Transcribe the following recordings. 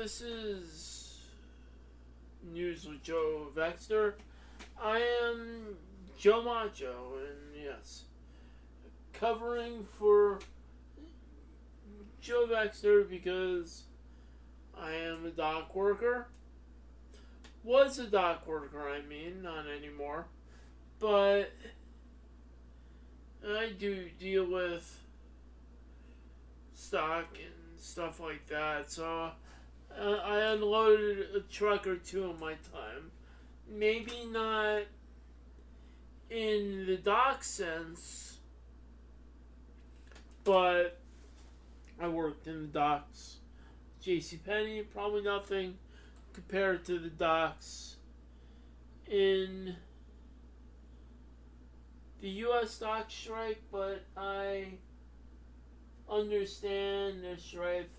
this is News with Joe Vexter. I am Joe Macho, and yes, covering for Joe Vexter because I am a dock worker. Was a dock worker, not anymore. But I do deal with stock and stuff like that, so I unloaded a truck or two in my time. Maybe not in the dock sense, but I worked in the docks. JCPenney, probably nothing compared to the docks in the U.S. dock strike, but I understand the strike.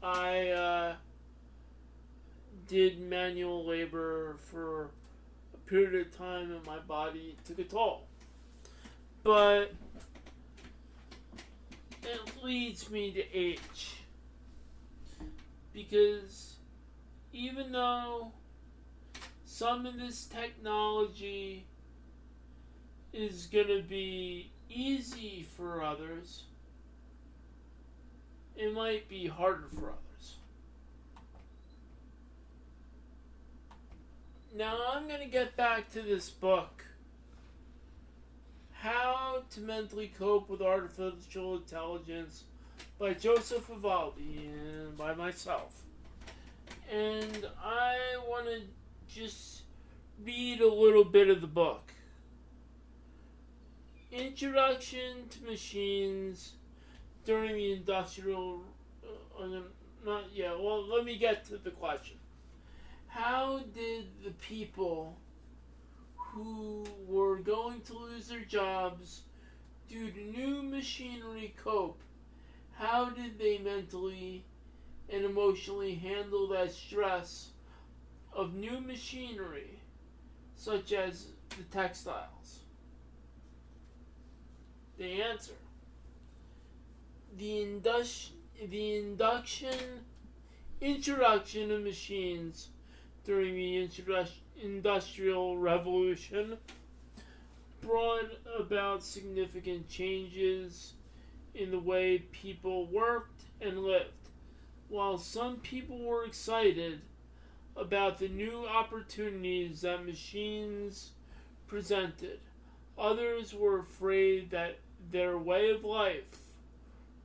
I did manual labor for a period of time, and my body took a toll. But it leads me to H, because even though some of this technology is going to be easy for others, it might be harder for others. Now I'm going to get back to this book, How to Mentally Cope with Artificial Intelligence by Joseph Vivaldi and by myself. And I want to just read a little bit of the book. Introduction to Machines during the Industrial... let me get to the question. How did the people who were going to lose their jobs due to new machinery cope? How did they mentally and emotionally handle that stress of new machinery, such as the textiles? The answer: the introduction of machines during the Industrial Revolution brought about significant changes in the way people worked and lived. While some people were excited about the new opportunities that machines presented, others were afraid that their way of life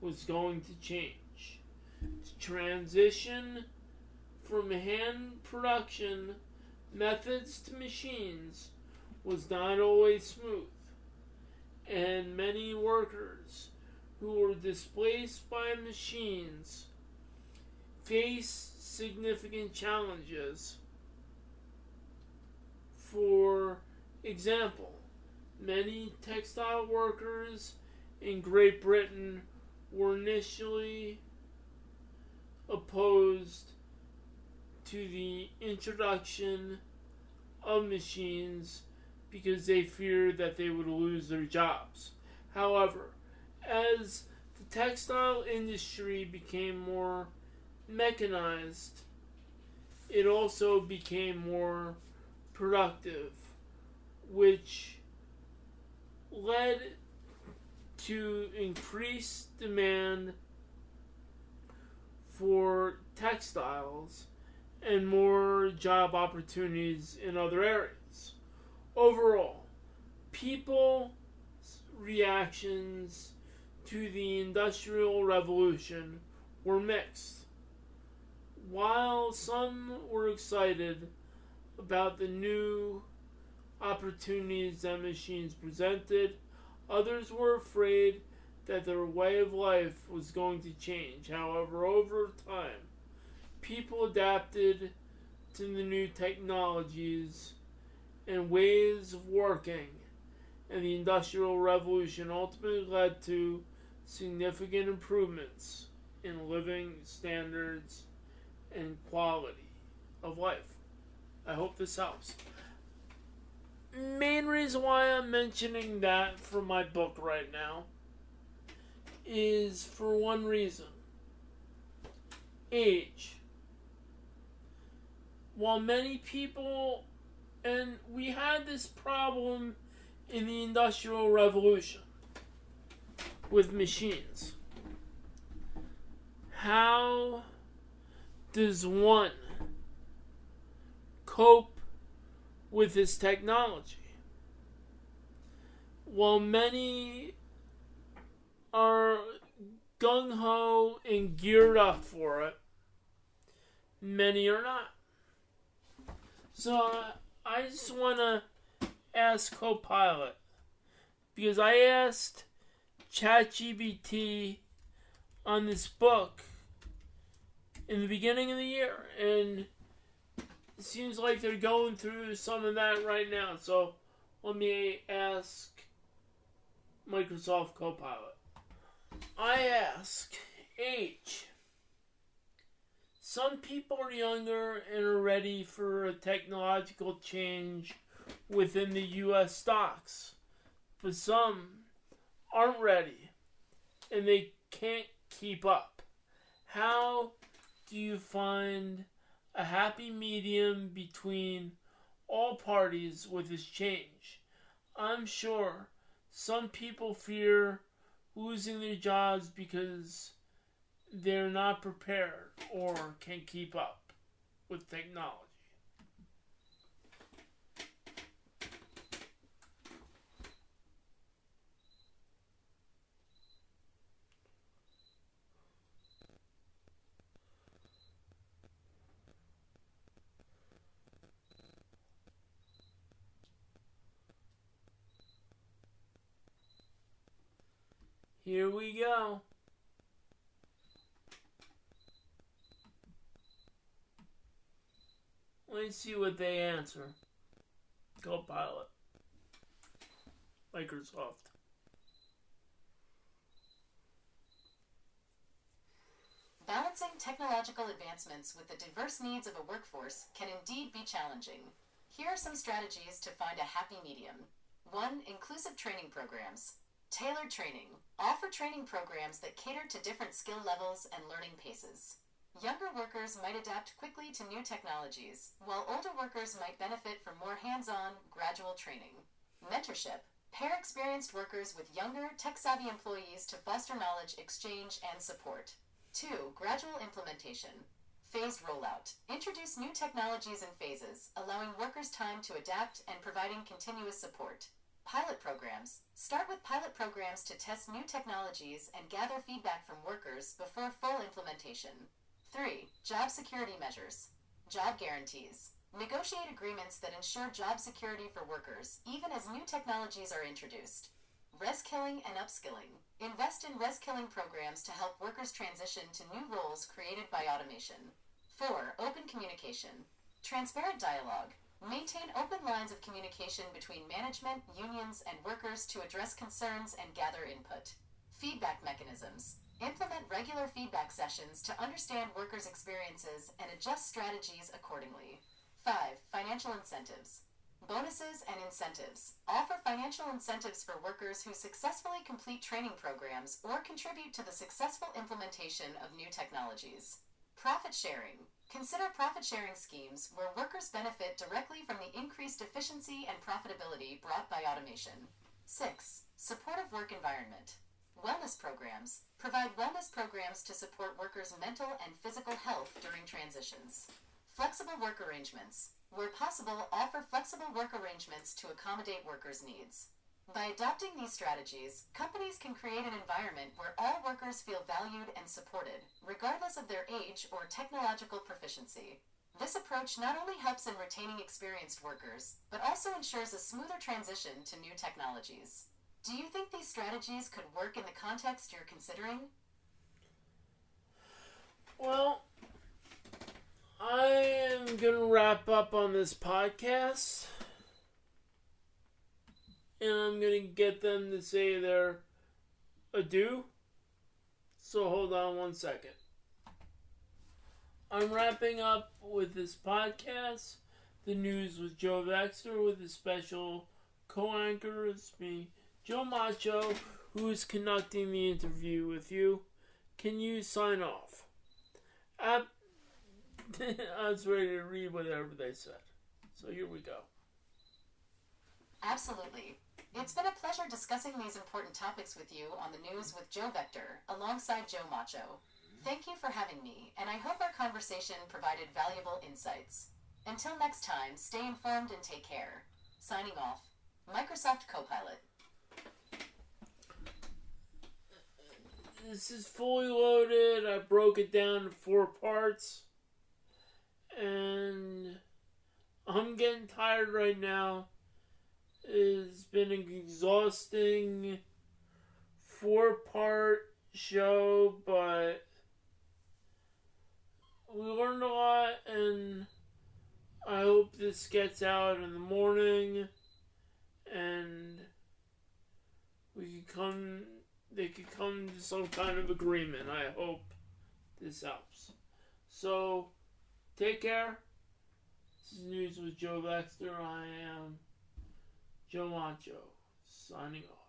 was going to change. The transition from hand production methods to machines was not always smooth, and many workers who were displaced by machines faced significant challenges. For example, many textile workers in Great Britain were initially opposed to the introduction of machines because they feared that they would lose their jobs. However, as the textile industry became more mechanized, it also became more productive, which led to increased demand for textiles and more job opportunities in other areas. Overall, people's reactions to the Industrial Revolution were mixed. While some were excited about the new opportunities that machines presented, others were afraid that their way of life was going to change. However, over time, people adapted to the new technologies and ways of working, and the Industrial Revolution ultimately led to significant improvements in living standards and quality of life. I hope this helps. Main reason why I'm mentioning that for my book right now is for one reason. age. While many people, and we had this problem in the Industrial Revolution with machines. How does one cope with this technology? While many are gung-ho and geared up for it, many are not. So I just want to ask CoPilot, because I asked ChatGPT on this book in the beginning of the year, and it seems like they're going through some of that right now. So let me ask Microsoft CoPilot. I ask, age. Some people are younger and are ready for a technological change within the U.S. stocks, but some aren't ready and they can't keep up. How do you find a happy medium between all parties with this change? I'm sure some people fear losing their jobs because they're not prepared or can't keep up with technology. Here we go. Let's see what they answer. CoPilot. Microsoft. Balancing technological advancements with the diverse needs of a workforce can indeed be challenging. Here are some strategies to find a happy medium. 1. Inclusive training programs. Tailored training. Offer training programs that cater to different skill levels and learning paces. Younger workers might adapt quickly to new technologies, while older workers might benefit from more hands-on, gradual training. Mentorship. Pair experienced workers with younger, tech-savvy employees to foster knowledge exchange and support. 2. Gradual implementation. Phased rollout. Introduce new technologies in phases, allowing workers time to adapt and providing continuous support. Pilot programs. Start with pilot programs to test new technologies and gather feedback from workers before full implementation. 3. Job security measures. Job guarantees. Negotiate agreements that ensure job security for workers, even as new technologies are introduced. Reskilling and upskilling. Invest in reskilling programs to help workers transition to new roles created by automation. 4. Open communication. Transparent dialogue. Maintain open lines of communication between management, unions, and workers to address concerns and gather input. Feedback mechanisms. Implement regular feedback sessions to understand workers' experiences and adjust strategies accordingly. 5. Financial incentives. Bonuses and incentives. Offer financial incentives for workers who successfully complete training programs or contribute to the successful implementation of new technologies. Profit sharing. Consider profit-sharing schemes where workers benefit directly from the increased efficiency and profitability brought by automation. 6. Supportive work environment. Wellness programs. Provide wellness programs to support workers' mental and physical health during transitions. Flexible work arrangements. Where possible, offer flexible work arrangements to accommodate workers' needs. By adopting these strategies, companies can create an environment where all workers feel valued and supported, regardless of their age or technological proficiency. This approach not only helps in retaining experienced workers, but also ensures a smoother transition to new technologies. Do you think these strategies could work in the context you're considering? Well, I am going to wrap up on this podcast. And I'm going to get them to say their adieu. So hold on one second. I'm wrapping up with this podcast. The news with Joe Baxter with a special co-anchor. It's me, Joe Macho, who is conducting the interview with you. Can you sign off? I was ready to read whatever they said. So here we go. Absolutely. It's been a pleasure discussing these important topics with you on the news with Joe Vector, alongside Joe Macho. Thank you for having me, and I hope our conversation provided valuable insights. Until next time, stay informed and take care. Signing off, Microsoft CoPilot. This is fully loaded. I broke it down to 4 parts. And I'm getting tired right now. It's been an exhausting 4-part show, but we learned a lot, and I hope this gets out in the morning, and they could come to some kind of agreement. I hope this helps. So, take care. This is News with Joe Vector. I am Joe Macho, signing off.